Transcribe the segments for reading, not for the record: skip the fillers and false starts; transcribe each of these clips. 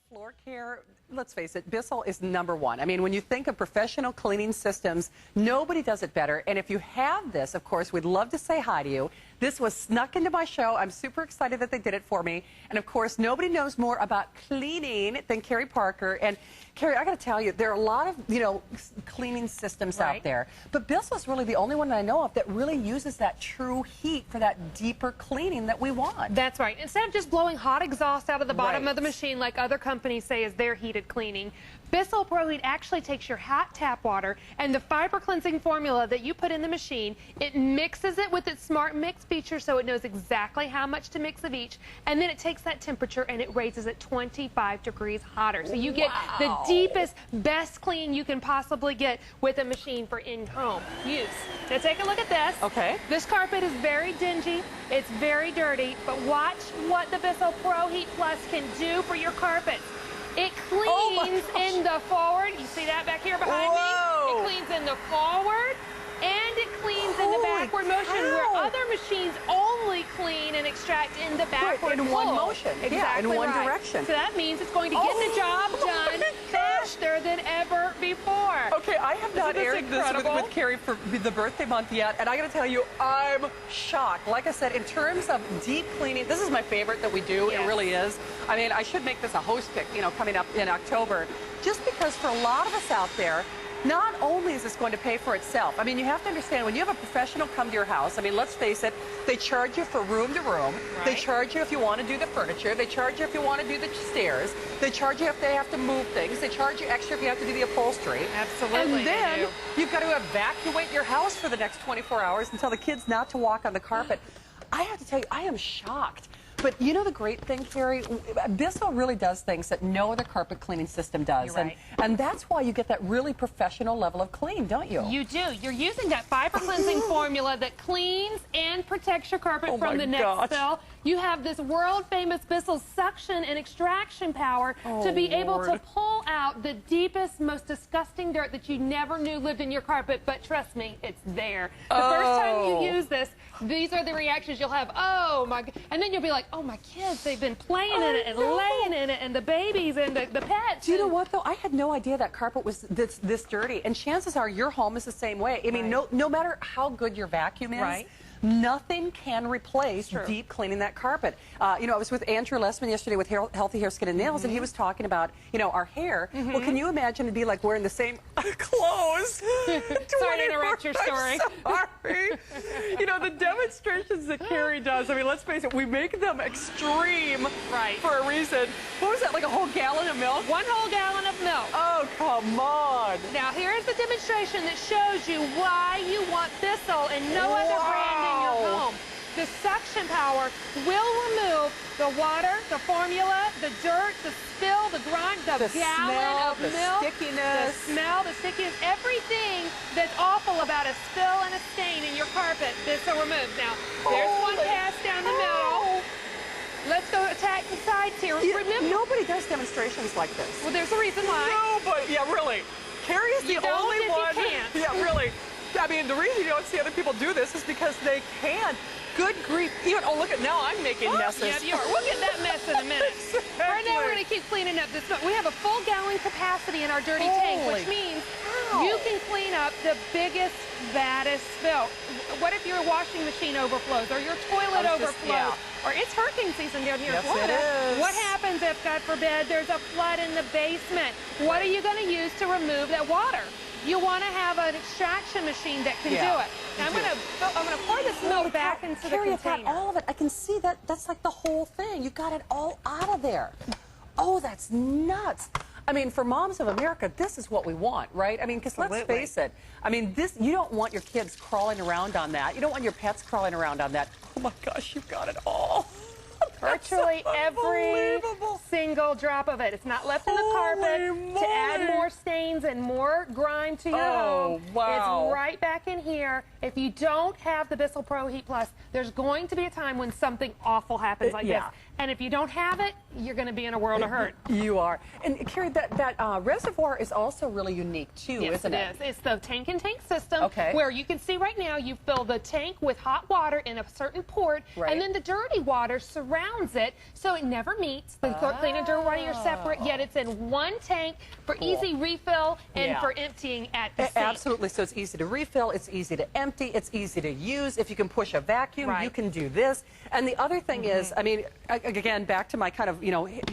floor care, let's face it, Bissell is #1. I mean, when you think of professional cleaning systems, nobody does it better. And if you have this, of course, we'd love to say hi to you. This was snuck into my show. I'm super excited that they did it for me. And, of course, nobody knows more about cleaning than Carrie Parker. And, Carrie, I got to tell you, there are a lot of, cleaning systems out there. But Bissell's really the only one that I know of that really uses that true heat for that deeper cleaning that we want. That's right. Instead of just blowing hot exhaust out of the bottom of the machine like other companies say is their heated cleaning, BISSELL ProHeat actually takes your hot tap water and the fiber cleansing formula that you put in the machine, it mixes it with its smart mix feature so it knows exactly how much to mix of each, and then it takes that temperature and it raises it 25 degrees hotter. So you get the deepest, best clean you can possibly get with a machine for in-home use. Now take a look at this. Okay. This carpet is very dingy, it's very dirty, but watch what the BISSELL ProHeat Plus can do for your carpets. It cleans in the forward. You see that back here behind me? It cleans in the forward and it cleans in the backward motion where other machines only clean and extract in the backward in one motion. Exactly, yeah, in one direction. So that means it's going to get the job done faster than ever before. Okay, I have not aired this with Carrie for the birthday month yet, and I got to tell you, I'm shocked. Like I said, in terms of deep cleaning, this is my favorite that we do. It really is. I mean, I should make this a host pick, coming up in October, just because for a lot of us out there, not only is this going to pay for itself, I mean, you have to understand, when you have a professional come to your house, I mean, let's face it, they charge you for room to room. They charge you if you want to do the furniture. They charge you if you want to do the stairs. They charge you if they have to move things. They charge you extra if you have to do the upholstery. Absolutely. And then you've got to evacuate your house for the next 24 hours and tell the kids not to walk on the carpet. I have to tell you, I am shocked. But you know the great thing, Carrie? Bissell really does things that no other carpet cleaning system does. And that's why you get that really professional level of clean, don't you? You do. You're using that fiber cleansing formula that cleans and protects your carpet from the next spill. You have this world-famous Bissell suction and extraction power to be able to pull out the deepest, most disgusting dirt that you never knew lived in your carpet. But trust me, it's there. The first time you use this, these are the reactions you'll have. Oh, my God. And then you'll be like, oh, my kids, they've been playing in it and laying in it, and the babies and the pets. Do you know what, though? I had no idea that carpet was this dirty. And chances are your home is the same way. I mean, no matter how good your vacuum is, nothing can replace deep cleaning that carpet. I was with Andrew Lessman yesterday with Healthy Hair, Skin, and Nails, and he was talking about, our hair. Well, can you imagine it'd be like wearing the same clothes? Sorry to interrupt your story. Sorry. The demonstrations that Carrie does, I mean, let's face it, we make them extreme for a reason. What was that, like a whole gallon of milk? 1 whole gallon of milk. Oh, come on. Now, here's the demonstration that shows you why you want Bissell and no other brand in your home. The suction power will remove the water, the formula, the dirt, the spill, the grime, the gallon of milk, stickiness, the smell, the stickiness, everything that's awful about a spill and a stain in your carpet. Bissell removes. Now, there's one pass down the middle. Let's go attack the sides here. Remember, nobody does demonstrations like this. Well, there's a reason why. No, but really, Carrie is the only one. You can't. Yeah, really. I mean, the reason you don't see other people do this is because they can't. Good grief. Even, look at now I'm making messes. Yeah, you are. We'll get that mess in a minute. Right now we're going to keep cleaning up this. We have a full gallon capacity in our dirty tank, which means you can clean up the biggest, baddest spill. What if your washing machine overflows or your toilet overflows? Or it's hurricane season down here in Florida. It is. What happens if, God forbid, there's a flood in the basement? What are you going to use to remove that water? You want to have an extraction machine that can do it. Now, I'm going to pour this milk back into the container. Got all of it. I can see that. That's like the whole thing. You got it all out of there. Oh, that's nuts. I mean, for moms of America, this is what we want, right? I mean, because let's face it. I mean, you don't want your kids crawling around on that. You don't want your pets crawling around on that. Oh, my gosh, you've got it all. Virtually every single drop of it. It's not left in the carpet to add more stains and more grime to your home. It's right back in here. If you don't have the BISSELL ProHeat Plus, there's going to be a time when something awful happens like this. And if you don't have it, you're going to be in a world of hurt. You are. And Carrie, that reservoir is also really unique too, yes, isn't it? It is. It's the tank and tank system, okay, where you can see right now you fill the tank with hot water in a certain port, right, and then the dirty water surrounds it, so it never meets. The clean and dirty water are separate, yet it's in one tank for easy refill and for emptying at the sink. Absolutely. So it's easy to refill, it's easy to empty, it's easy to use. If you can push a vacuum, you can do this. And the other thing is, I mean, again, back to my kind of,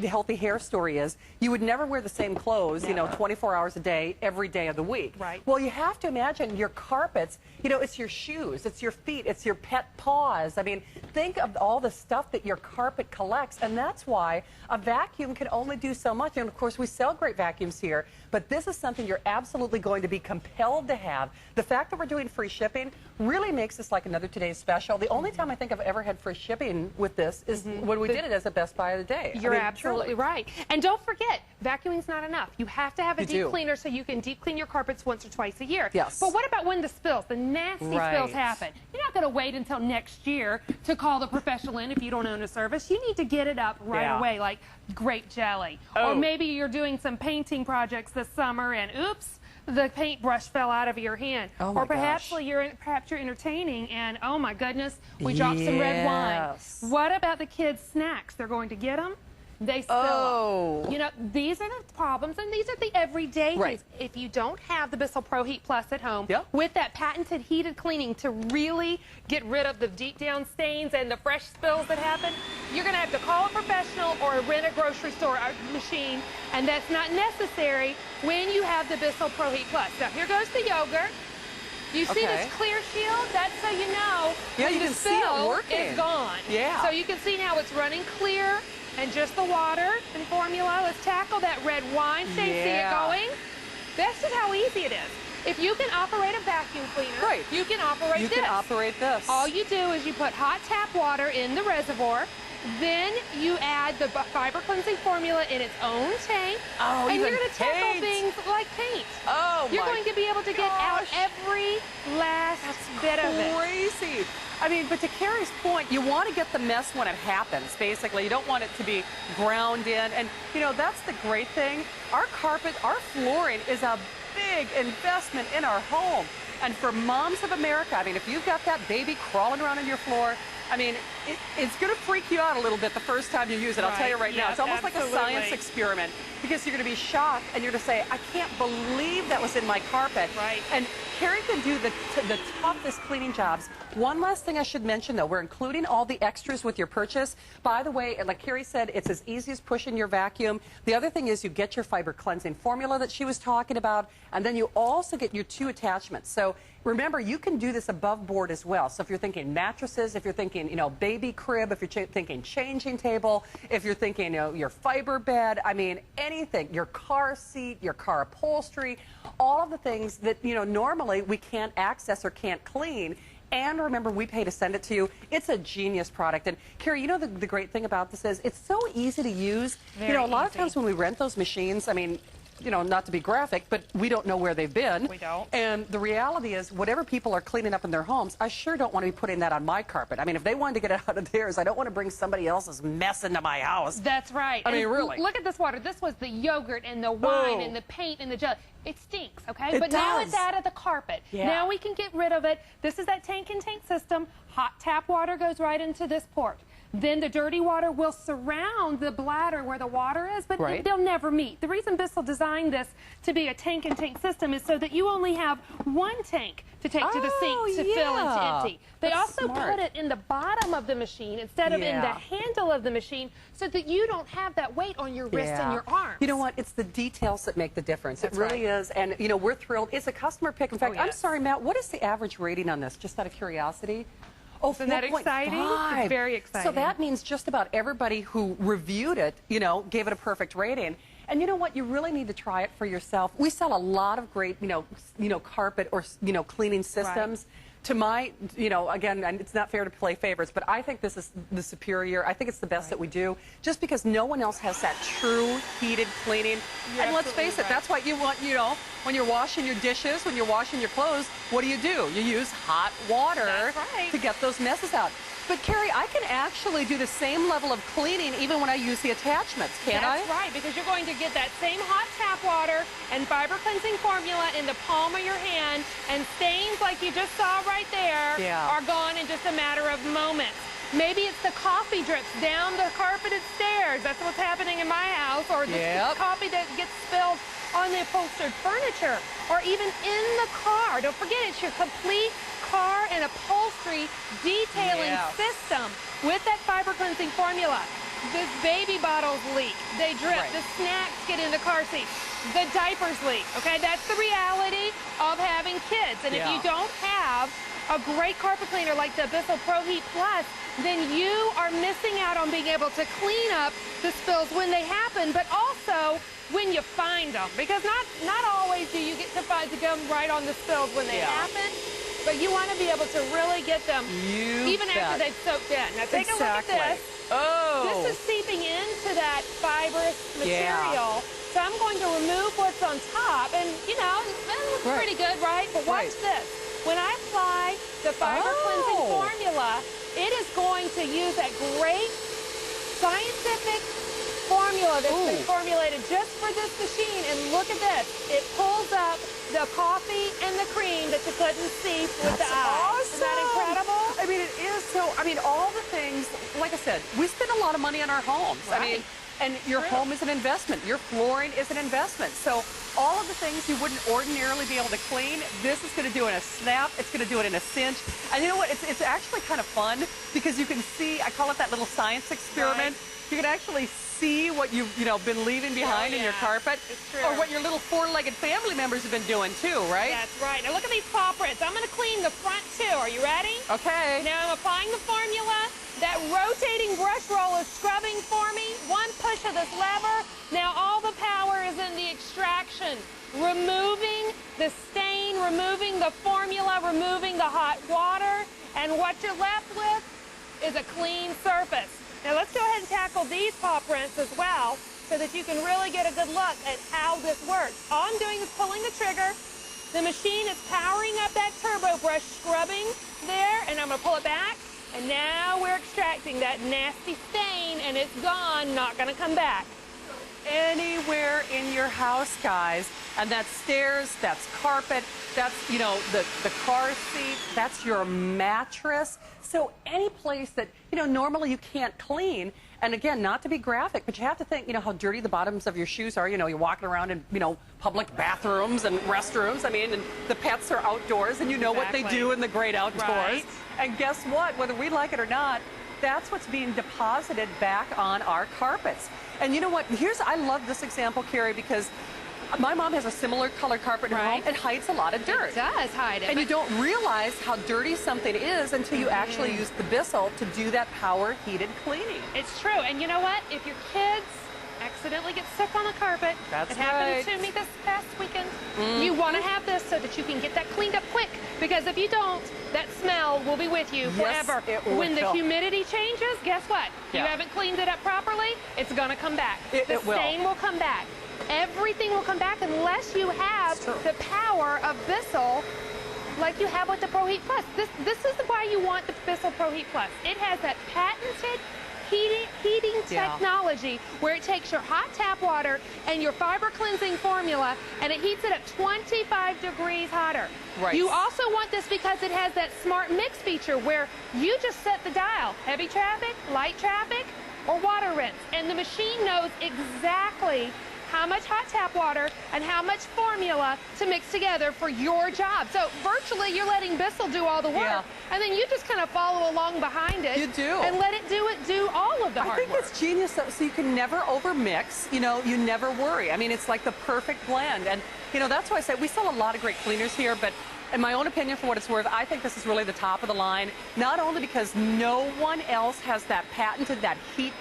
healthy hair story is, you would never wear the same clothes, 24 hours a day, every day of the week. Right. Well, you have to imagine your carpets, it's your shoes, it's your feet, it's your pet paws. I mean, think of all the stuff that your carpet collects, and that's why a vacuum can only do so much. And of course, we sell great vacuums here, but this is something you're absolutely going to be compelled to have. The fact that we're doing free shipping really makes this like another Today's Special. The only time I think I've ever had free shipping with this is when we did it as a Best Buy of the Day. You're absolutely right. And don't forget, vacuuming's not enough. You have to have a deep cleaner so you can deep clean your carpets once or twice a year. Yes. But what about when the spills, the nasty spills happen? You're not going to wait until next year to call the professional in if you don't own a service. You need to get it up right away, like grape jelly. Or maybe you're doing some painting projects this summer and oops, the paintbrush fell out of your hand. Or perhaps you're entertaining and oh my goodness, we dropped some red wine. What about the kids' snacks? They're going to get them. They spill them. These are the problems, and these are the everyday things. If you don't have the BISSELL ProHeat Plus at home, with that patented heated cleaning to really get rid of the deep down stains and the fresh spills that happen, you're going to have to call a professional or rent a grocery store machine, and that's not necessary when you have the BISSELL ProHeat Plus. Now, here goes the yogurt. You see this clear shield? That's so you know when the spill is gone. So you can see now it's running clear. And just the water and formula. Let's tackle that red wine. See it going? This is how easy it is. If you can operate a vacuum cleaner, you can operate this. You can operate this. All you do is you put hot tap water in the reservoir. Then you add the fiber cleansing formula in its own tank. And you're going to tackle things like paint. You're going to be able to get out every last bit of it. Crazy. I mean, but to Carrie's point, you want to get the mess when it happens, basically. You don't want it to be ground in. And, that's the great thing. Our carpet, our flooring is a big investment in our home. And for moms of America, I mean, if you've got that baby crawling around on your floor, I mean, it's going to freak you out a little bit the first time you use it. I'll tell you right now. It's almost like a science experiment because you're going to be shocked and you're going to say, I can't believe that was in my carpet. And Carrie can do the toughest cleaning jobs. One last thing I should mention, though, we're including all the extras with your purchase. By the way, like Carrie said, it's as easy as pushing your vacuum. The other thing is you get your fiber cleansing formula that she was talking about, and then you also get your 2 attachments. So remember, you can do this above board as well. So if you're thinking mattresses, if you're thinking, baby crib, if you're thinking changing table, if you're thinking, your fiber bed, I mean, anything, your car seat, your car upholstery, all of the things that, normally we can't access or can't clean. And remember, we pay to send it to you. It's a genius product. And Carrie, the great thing about this is it's so easy to use. A lot of times when we rent those machines, I mean, not to be graphic, but we don't know where they've been. We don't. And the reality is, whatever people are cleaning up in their homes, I sure don't want to be putting that on my carpet. I mean, if they wanted to get it out of theirs, I don't want to bring somebody else's mess into my house. That's right. I mean, really. Look at this water. This was the yogurt and the wine and the paint and the jelly. It stinks, okay? But now it's out of the carpet. Now we can get rid of it. This is that tank and tank system. Hot tap water goes right into this port. Then the dirty water will surround the bladder where the water is, but they'll never meet. The reason BISSELL designed this to be a tank and tank system is so that you only have one tank to take to the sink to fill and to empty. They also put it in the bottom of the machine instead of in the handle of the machine so that you don't have that weight on your wrist and your arms. You know what? It's the details that make the difference. It really is. And, we're thrilled. It's a customer pick. In fact, I'm sorry, Matt, what is the average rating on this, just out of curiosity? Oh, isn't that exciting? It's very exciting. So that means just about everybody who reviewed it, gave it a perfect rating. And you know what? You really need to try it for yourself. We sell a lot of great, carpet or, cleaning systems. To my, again, and it's not fair to play favorites, but I think this is the superior. I think it's the best that we do, just because no one else has that true heated cleaning. And let's face it, that's what you want, when you're washing your dishes, when you're washing your clothes, what do? You use hot water to get those messes out. But Carrie, I can actually do the same level of cleaning even when I use the attachments, can't I? That's right, because you're going to get that same hot tap water and fiber cleansing formula in the palm of your hand, and stains like you just saw right there are gone in just a matter of moments. Maybe it's the coffee drips down the carpeted stairs. That's what's happening in my house. Or the coffee that gets spilled on the upholstered furniture. Or even in the car. Don't forget, it's your complete car and upholstery detailing system with that fiber cleansing formula. The baby bottles leak. They drip. The snacks get in the car seat. The diapers leak. Okay, that's the reality of having kids. And if you don't have a great carpet cleaner like the BISSELL ProHeat Plus, then you are missing out on being able to clean up the spills when they happen, but also when you find them. Because not always do you get to come right on the spills when they happen, but you want to be able to really get them even after they've soaked in. Now take a look at this. Oh. This is seeping into that fibrous material. So I'm going to remove what's on top, and you know, it looks pretty good, right? But watch this. When I apply the fiber cleansing formula, it is going to use that great scientific formula that's been formulated just for this machine. And look at this. It pulls up the coffee and the cream that you couldn't see with the eye. Isn't that incredible? I mean, it is. So, I mean, all the things, like I said, we spend a lot of money on our homes. I mean, and your home is an investment. Your flooring is an investment. So all of the things you wouldn't ordinarily be able to clean, this is going to do in a snap. It's going to do it in a cinch. And you know what? It's actually kind of fun because you can see, I call it that little science experiment. You can actually see what you've been leaving behind in your carpet. It's true. Or what your little four-legged family members have been doing too, right? That's right. Now look at these paw prints. I'm going to clean the front too. Are you ready? Okay. Now I'm applying the formula. That rotating brush roll is scrubbing for me. One push of this lever. Now all the power is in the extraction. Removing the stain, removing the formula, removing the hot water. And what you're left with is a clean surface. Now let's go ahead and tackle these paw prints as well so that you can really get a good look at how this works. All I'm doing is pulling the trigger. The machine is powering up that turbo brush, scrubbing there, and I'm going to pull it back. And now we're extracting that nasty stain, and it's gone, not going to come back. Anywhere in your house, guys, and that's stairs, that's carpet, that's, the car seat, that's your mattress. So any place that, normally you can't clean, and again, not to be graphic, but you have to think, how dirty the bottoms of your shoes are. You're walking around in, public bathrooms and restrooms. I mean, and the pets are outdoors, and you know what they do in the great outdoors. Right. And guess what? Whether we like it or not, that's what's being deposited back on our carpets. And you know what? I love this example, Carrie, because my mom has a similar color carpet in her home. It hides a lot of dirt. It does hide it. And you don't realize how dirty something is until you actually use the BISSELL to do that power heated cleaning. It's true. And you know what? If your kids accidentally get stuck on the carpet, it happened to me this past weekend, you want to have this so that you can get that cleaned up quick. Because if you don't, that smell will be with you forever. When the humidity changes, guess what? You haven't cleaned it up properly, it's going to come back. The stain will come back. Everything will come back unless you have the power of BISSELL like you have with the ProHeat Plus. This is why you want the BISSELL ProHeat Plus. It has that patented heating technology where it takes your hot tap water and your fiber cleansing formula and it heats it up 25 degrees hotter. Right. You also want this because it has that smart mix feature where you just set the dial, heavy traffic, light traffic, or water rinse, and the machine knows exactly how much hot tap water and how much formula to mix together for your job. So virtually you're letting BISSELL do all the work, and then you just kind of follow along behind it. You do. And let it do all of the hard work. I think it's genius, though, so you can never overmix, you never worry. I mean, it's like the perfect blend. And, that's why I say we sell a lot of great cleaners here, but in my own opinion, for what it's worth, I think this is really the top of the line, not only because no one else has that patented, that heat,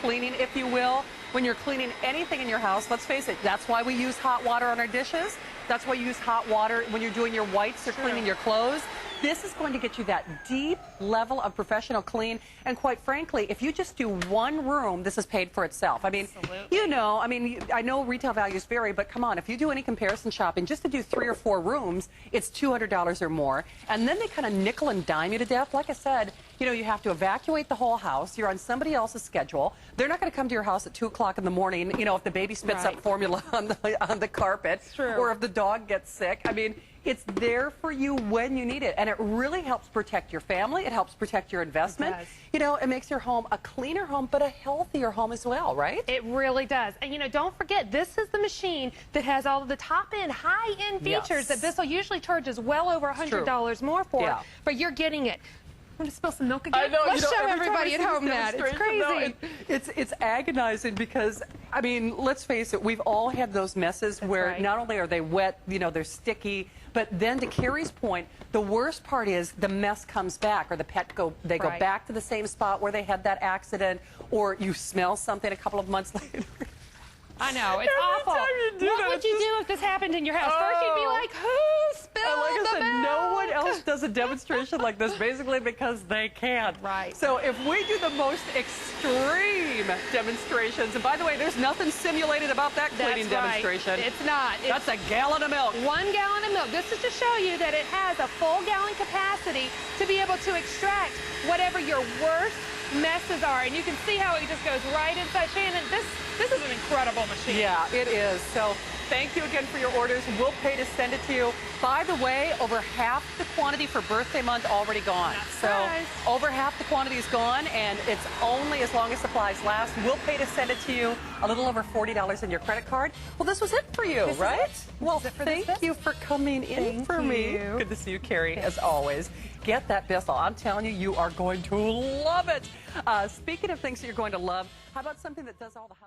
cleaning, if you will. When you're cleaning anything in your house, let's face it, that's why we use hot water on our dishes. That's why you use hot water when you're doing your whites or cleaning your clothes. This is going to get you that deep level of professional clean. And quite frankly, if you just do one room, this is paid for itself. I mean, I know retail values vary, but come on, if you do any comparison shopping, just to do 3 or 4 rooms, it's $200 or more. And then they kind of nickel and dime you to death. Like I said, you know, you have to evacuate the whole house. You're on somebody else's schedule. They're not going to come to your house at 2 o'clock in the morning, you know, if the baby spits up formula on the carpet, or if the dog gets sick. I mean, it's there for you when you need it, and it really helps protect your family. It helps protect your investment. You know, it makes your home a cleaner home, but a healthier home as well, right? It really does. And, you know, don't forget, this is the machine that has all of the top-end, high-end features that Bissell usually charges well over $100 more for, but you're getting it. I'm going to spill some milk again? I know. Let's you know, show everybody at home that. It's crazy. No, it's agonizing because, I mean, let's face it, we've all had those messes where not only are they wet, you know, they're sticky, but then to Carrie's point, the worst part is the mess comes back, or the pet go back to the same spot where they had that accident, or you smell something a couple of months later. I know, it's awful. What would you do if this happened in your house? First, you'd be like, who spilled the milk? No one else does a demonstration like this, basically because they can't. So if we do the most extreme demonstrations, and by the way, there's nothing simulated about that cleaning demonstration. It's not. That's a gallon of milk. 1 gallon of milk. This is to show you that it has a full gallon capacity to be able to extract whatever your worst messes are, and you can see how it just goes right inside. Shannon, this is an incredible machine. Yeah, it is. So thank you again for your orders. We'll pay to send it to you. By the way, over half the quantity for birthday month already gone. So over half the quantity is gone, and it's only as long as supplies last. We'll pay to send it to you. A little over $40 in your credit card. Well, this was it for you, right? Well, thank you for coming in for me. Good to see you, Carrie, as always. Get that Bissell. I'm telling you, you are going to love it. Speaking of things that you're going to love, how about something that does all the house?